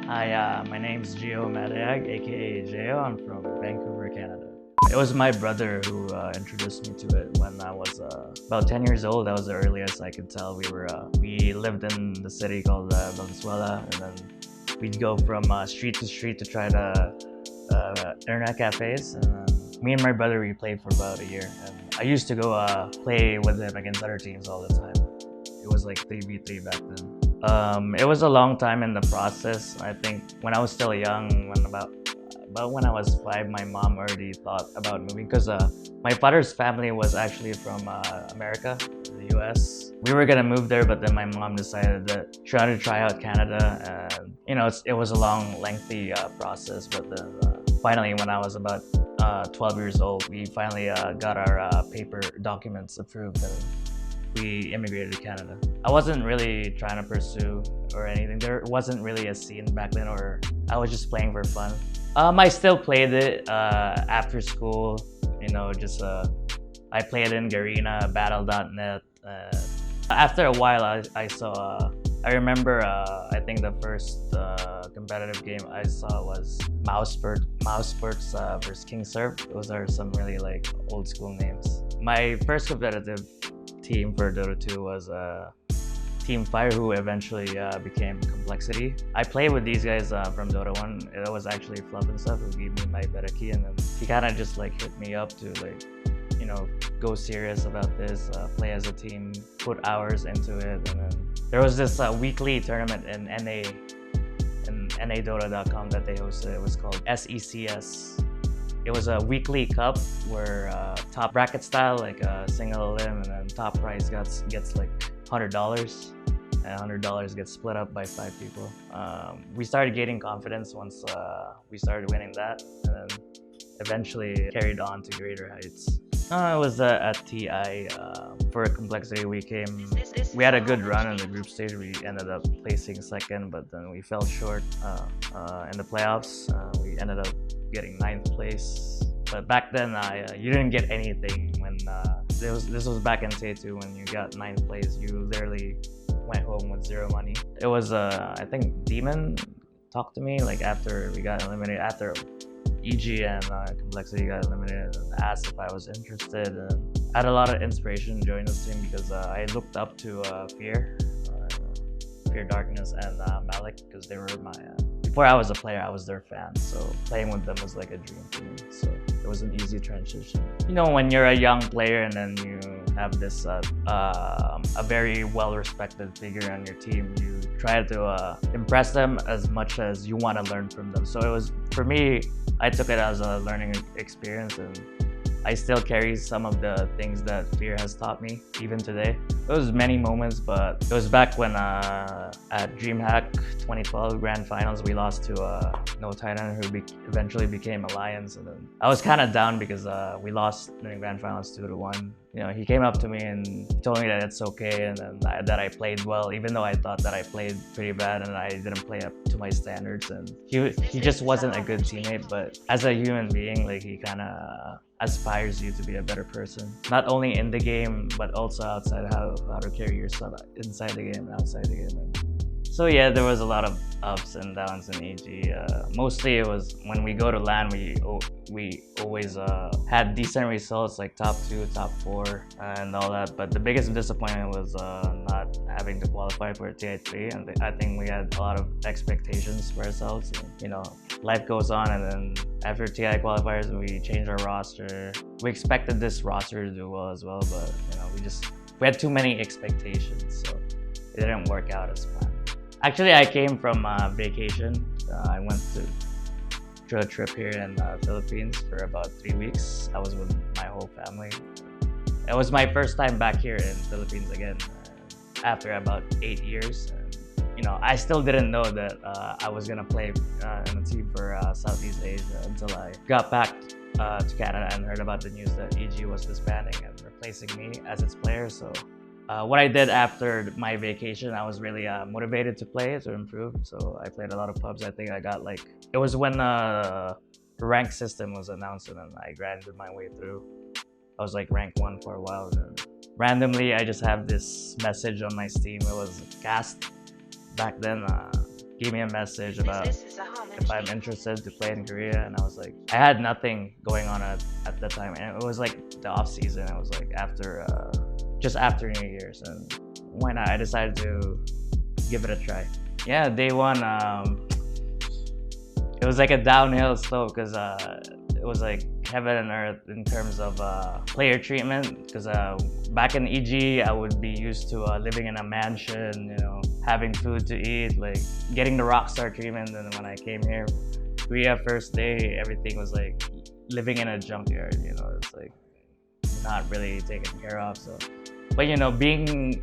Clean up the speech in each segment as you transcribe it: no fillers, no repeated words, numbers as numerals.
Hi, my name's Jeyo Madayag, aka Jeyo. I'm from Vancouver, Canada. It was my brother who introduced me to it when I was about 10 years old. That was the earliest I could tell. We lived in the city called Venezuela, and then we'd go from street to street to try to internet cafes. And me and my brother, we played for about a year. And I used to go play with him against other teams all the time. It was like 3v3 back then. It was a long time in the process. I think when I was still young, when I was 5, my mom already thought about moving because my father's family was actually from America, the US. We were gonna move there, but then my mom decided that she wanted to try out Canada, and it was a long, lengthy process. But then finally, when I was about 12 years old, we finally got our paper documents approved, and we immigrated to Canada. I wasn't really trying to pursue or anything. There wasn't really a scene back then, or I was just playing for fun. I still played it after school. I played in Garena, Battle.net. After a while, I remember. I think the first competitive game I saw was Mouse Sports versus King Serve. Those are some really like old school names. My first competitive team for Dota 2 was Team Fire, who eventually became Complexity. I played with these guys from Dota 1. It was actually Fluff and stuff who gave me my beta key, and then he kind of just like hit me up to go serious about this, play as a team, put hours into it. And then there was this weekly tournament in NADota.com that they hosted. It was called SECS. It was a weekly cup where top bracket style, like a single elim, and then top prize gets like $100, and $100 gets split up by 5 people. We started gaining confidence once we started winning that, and then eventually carried on to greater heights. I was at TI for Complexity. We had a good run in the group stage. We ended up placing second, but then we fell short in the playoffs. We ended up getting 9th place. But back then, you didn't get anything when this was back in T2. When you got 9th place, you literally went home with 0 money. It was I think Demon talked to me like after we got eliminated, after EG and Complexity got eliminated, and asked if I was interested. And I had a lot of inspiration to join this team because I looked up to Fear Darkness, and Malik, because they were my before I was a player, I was their fan, so playing with them was like a dream for me. So it was an easy transition. When you're a young player and then you have this a very well-respected figure on your team, you try to impress them as much as you want to learn from them. So it was, for me, I took it as a learning experience, and I still carry some of the things that Fear has taught me even today. There was many moments, but it was back when at DreamHack 2012 Grand Finals, we lost to No Titan, who eventually became Alliance. And then I was kind of down because we lost in the Grand Finals 2-1. He came up to me and told me that it's okay, and then that I played well, even though I thought that I played pretty bad and I didn't play up to my standards. And he just wasn't a good teammate, but as a human being, like, he kind of aspires you to be a better person, not only in the game but also outside, how to carry yourself inside the game and outside the game. So yeah, there was a lot of ups and downs in EG. Mostly it was when we go to LAN, we always had decent results, like top 2, top 4, and all that. But the biggest disappointment was not having to qualify for TI3, and I think we had a lot of expectations for ourselves. And, life goes on, and then after TI qualifiers, we changed our roster. We expected this roster to do well as well, but we had too many expectations, so it didn't work out as planned. Actually, I came from vacation. I went to a trip here in the Philippines for about 3 weeks. I was with my whole family. It was my first time back here in the Philippines again after about 8 years. And, I still didn't know that I was gonna play in a team for Southeast Asia until I got back to Canada and heard about the news that EG was disbanding and replacing me as its player. So what I did after my vacation, I was really motivated to play, to improve. So I played a lot of pubs. I think I got it was when the rank system was announced, and then I grinded my way through. I was like rank 1 for a while, and then randomly I just have this message on my Steam. It was Cast back then. gave me a message about if I'm interested to play in Korea, and I was like, I had nothing going on at the time, and it was like the off season. It was like after just after New Year's, and why not? I decided to give it a try. Yeah, day one, it was like a downhill slope because it was like heaven and earth in terms of player treatment. Because back in EG, I would be used to living in a mansion, you know, having food to eat, like getting the rockstar treatment. And when I came here, Korea first day, everything was like living in a junkyard. You know, it's like not really taken care of. So, but you know, being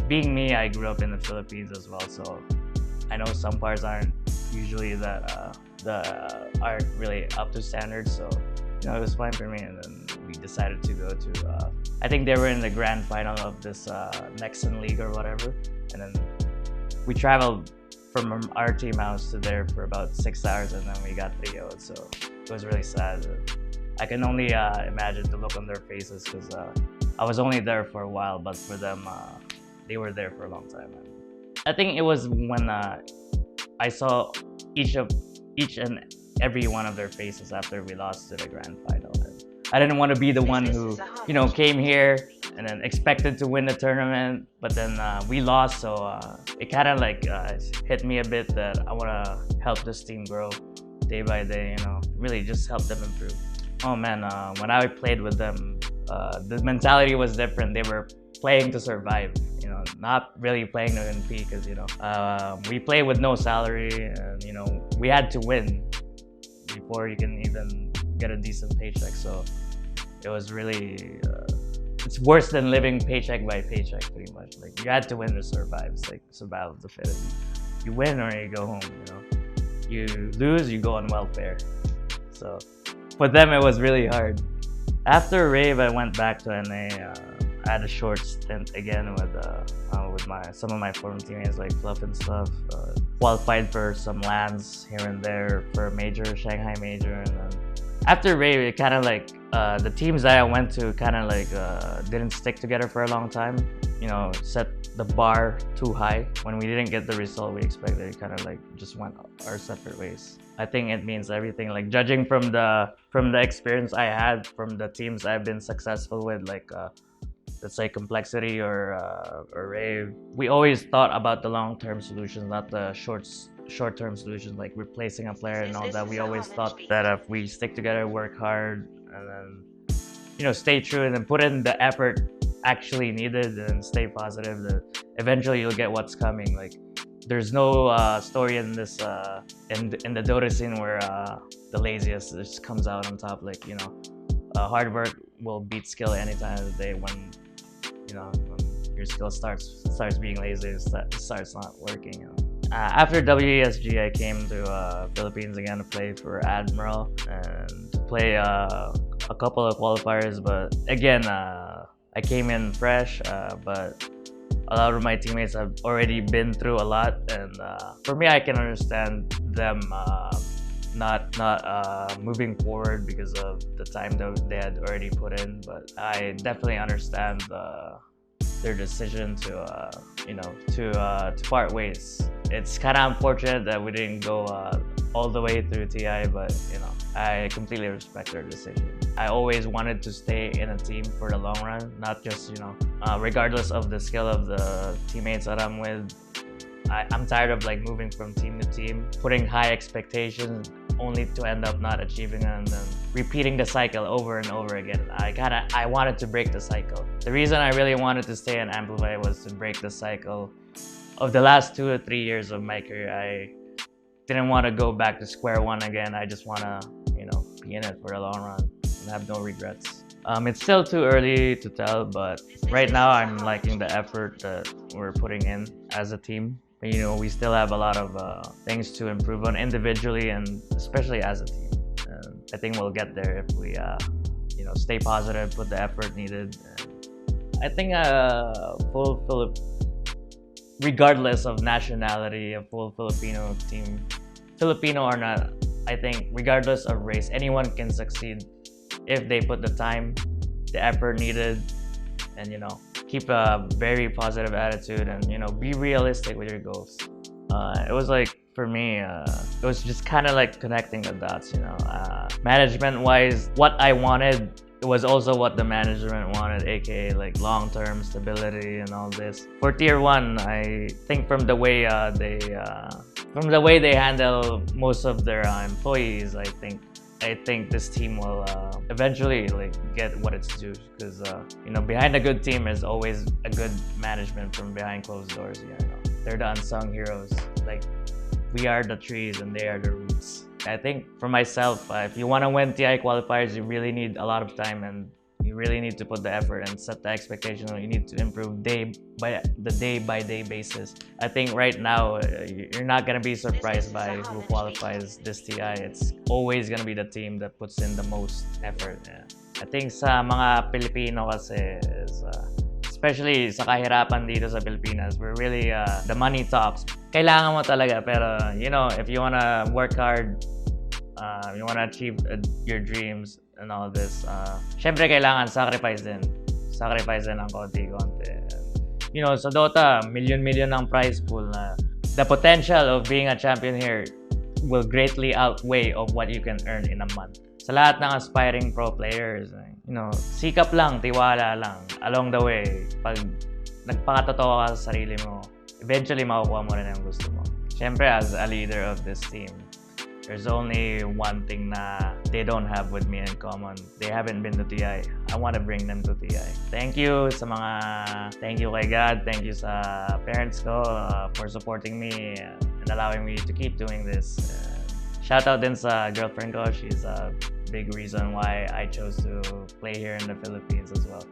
me, I grew up in the Philippines as well, so I know some parts aren't usually that aren't really up to standards. So you know, it was fine for me, and then we decided to go to I think they were in the grand final of this Mexican league or whatever, and then we traveled from our team house to there for about 6 hours, and then we got 3-0. So it was really sad. I can only imagine the look on their faces, because I was only there for a while, but for them, they were there for a long time. I think it was when I saw each and every one of their faces after we lost to the grand final. And I didn't want to be the one who, you know, came here and then expected to win the tournament, but then we lost. So it kind of like hit me a bit that I want to help this team grow day by day. You know, really just help them improve. Oh man, when I played with them, the mentality was different. They were playing to survive, you know, not really playing to compete, because you know, we play with no salary, and you know, we had to win before you can even get a decent paycheck. So it was really it's worse than living paycheck by paycheck, pretty much. Like, you had to win to survive. It's like survival of the fittest. You win or you go home, you know. You lose, you go on welfare. So for them, it was really hard. After Rave, I went back to NA. I had a short stint again with some of my former teammates, like Fluff and stuff. Qualified for some lands here and there for a major, Shanghai major, and then after Rave, it kind of like the teams that I went to kind of like didn't stick together for a long time. You know, set the bar too high. When we didn't get the result we expected, it kind of like just went our separate ways. I think it means everything. Like, judging from the experience I had from the teams I've been successful with, like let's say Complexity or Rave, we always thought about the long-term solutions, not the short-term solutions, like replacing a player and all that. We always thought that if we stick together, work hard, and then, you know, stay true and then put in the effort actually needed and stay positive, that eventually you'll get what's coming. Like, there's no story in this in the Dota scene where the laziest just comes out on top. Like, you know, hard work will beat skill any time of the day. When, you know, when your skill starts being lazy, it starts not working. You know? After WESG, I came to Philippines again to play for Admiral and to play a couple of qualifiers. But again, I came in fresh, but a lot of my teammates have already been through a lot, and for me, I can understand them not moving forward because of the time that they had already put in. But I definitely understand their decision to you know, to part ways. It's kind of unfortunate that we didn't go all the way through TI, but you know, I completely respect their decision. I always wanted to stay in a team for the long run, not just, you know, regardless of the skill of the teammates that I'm with. I'm tired of like moving from team to team, putting high expectations only to end up not achieving it, and then repeating the cycle over and over again. I wanted to break the cycle. The reason I really wanted to stay in Amplfy was to break the cycle of the last 2 or 3 years of my career. I didn't want to go back to square one again. I just want to, you know, be in it for the long run and have no regrets. It's still too early to tell, but right now I'm liking the effort that we're putting in as a team. You know, we still have a lot of things to improve on individually and especially as a team. And I think we'll get there if we, you know, stay positive, put the effort needed. And I think regardless of nationality, a full Filipino team, Filipino or not, I think regardless of race, anyone can succeed if they put the time, the effort needed, and, you know, keep a very positive attitude and, you know, be realistic with your goals. It was like for me, it was just kind of like connecting the dots, you know. Management-wise, what I wanted, it was also what the management wanted, aka like long-term stability and all this. For Tier 1, I think from the way they handle most of their employees, I think this team will eventually like get what it's due, because you know, behind a good team is always a good management from behind closed doors. You know, they're the unsung heroes. Like, we are the trees and they are the roots. I think for myself, if you want to win TI qualifiers, you really need a lot of time, and you really need to put the effort and set the expectation. You need to improve day by day basis. I think right now, you're not gonna be surprised by who qualifies this TI. It's always gonna be the team that puts in the most effort. Yeah. I think sa mga Pilipino kasi is, especially sa kahirapan dito sa Pilipinas, we're really, the money talks. Kailangan mo talaga, pero you know, if you wanna work hard, you wanna achieve your dreams and all this, syempre kailangan sacrifice din ng konti-konti. You know, sa Dota, million ang prize pool na the potential of being a champion here will greatly outweigh of what you can earn in a month. Sa lahat ng aspiring pro players, you know, sikap lang, tiwala lang. Along the way, pag nagpakatotoo ka sa sarili mo, eventually makukuha mo rin ang gusto mo. Syempre, as a leader of this team, there's only one thing na they don't have with me in common. They haven't been to TI. I want to bring them to TI. Thank you kay God, thank you sa parents ko for supporting me and allowing me to keep doing this. Shout out din sa girlfriend ko. She's a big reason why I chose to play here in the Philippines as well.